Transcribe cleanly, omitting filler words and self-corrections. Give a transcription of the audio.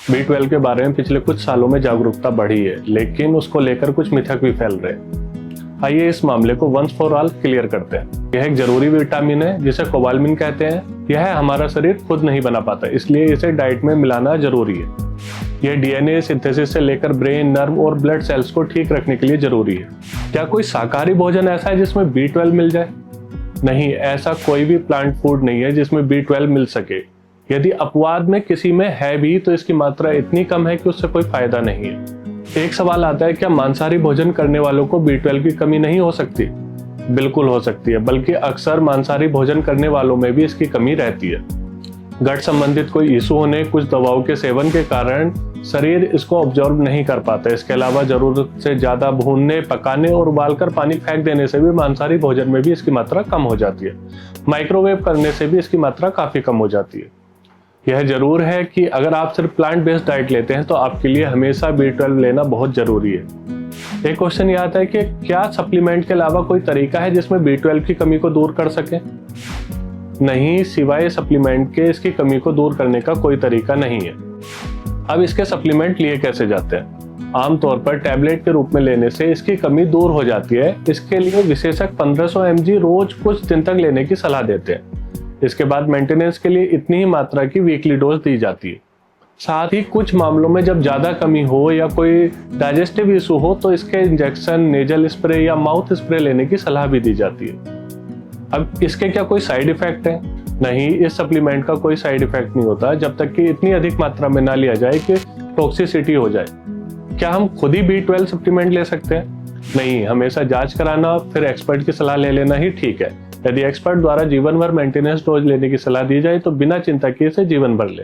B12 के बारे में पिछले कुछ सालों में जागरूकता बढ़ी है, लेकिन उसको लेकर कुछ मिथक भी फैल रहे हैं। आइए इस मामले को वंस फॉर ऑल क्लियर करते हैं। यह एक जरूरी विटामिन है जिसे कोबालमिन कहते हैं। यह हमारा शरीर खुद नहीं बना पाता, इसलिए इसे डाइट में मिलाना जरूरी है। यह DNA सिंथेसिस से लेकर ब्रेन, नर्व और ब्लड सेल्स को ठीक रखने के लिए जरूरी है। क्या कोई शाकाहारी भोजन ऐसा है जिसमें B12 मिल जाए? नहीं, ऐसा कोई भी प्लांट फूड नहीं है जिसमें B12 मिल सके। यदि अपवाद में किसी में है भी तो इसकी मात्रा इतनी कम है कि उससे कोई फायदा नहीं है। एक सवाल आता है, क्या मांसाहारी भोजन करने वालों को B12 की कमी नहीं हो सकती? बिल्कुल हो सकती है, बल्कि अक्सर मांसाहारी भोजन करने वालों में भी इसकी कमी रहती है। गट संबंधित कोई इशू होने, कुछ दवाओं के सेवन के कारण शरीर इसको ऑब्जर्व नहीं कर पाता। इसके अलावा जरूरत से ज्यादा भूनने, पकाने और उबालकर पानी फेंक देने से भी मांसाहारी भोजन में भी इसकी मात्रा कम हो जाती है। माइक्रोवेव करने से भी इसकी मात्रा काफी कम हो जाती है। यह जरूर है कि अगर आप सिर्फ प्लांट बेस्ड डाइट लेते हैं तो आपके लिए हमेशा B12 लेना बहुत जरूरी है। एक क्वेश्चन ये आता है कि क्या सप्लीमेंट के अलावा कोई तरीका है जिसमें B12 की कमी को दूर कर सके? नहीं, सिवाय सप्लीमेंट के इसकी कमी को दूर करने का कोई तरीका नहीं है। अब इसके सप्लीमेंट लिए कैसे जाते हैं? आमतौर पर टैबलेट के रूप में लेने से इसकी कमी दूर हो जाती है। इसके लिए विशेषज्ञ 1500 mg रोज कुछ दिन तक लेने की सलाह देते हैं। इसके बाद मेंटेनेंस के लिए इतनी ही मात्रा की वीकली डोज दी जाती है। साथ ही कुछ मामलों में जब ज्यादा कमी हो या कोई डाइजेस्टिव इशू हो तो इसके इंजेक्शन, नेजल स्प्रे या माउथ स्प्रे लेने की सलाह भी दी जाती है। अब इसके क्या कोई साइड इफेक्ट है? नहीं, इस सप्लीमेंट का कोई साइड इफेक्ट नहीं होता जब तक कि इतनी अधिक मात्रा में ना लिया जाए कि टॉक्सिसिटी हो जाए। क्या हम खुद ही B12 सप्लीमेंट ले सकते हैं? नहीं, हमेशा जांच कराना फिर एक्सपर्ट की सलाह ले लेना ही ठीक है। यदि एक्सपर्ट द्वारा जीवन भर मेंटेनेंस डोज लेने की सलाह दी जाए तो बिना चिंता किए इसे जीवन भर ले।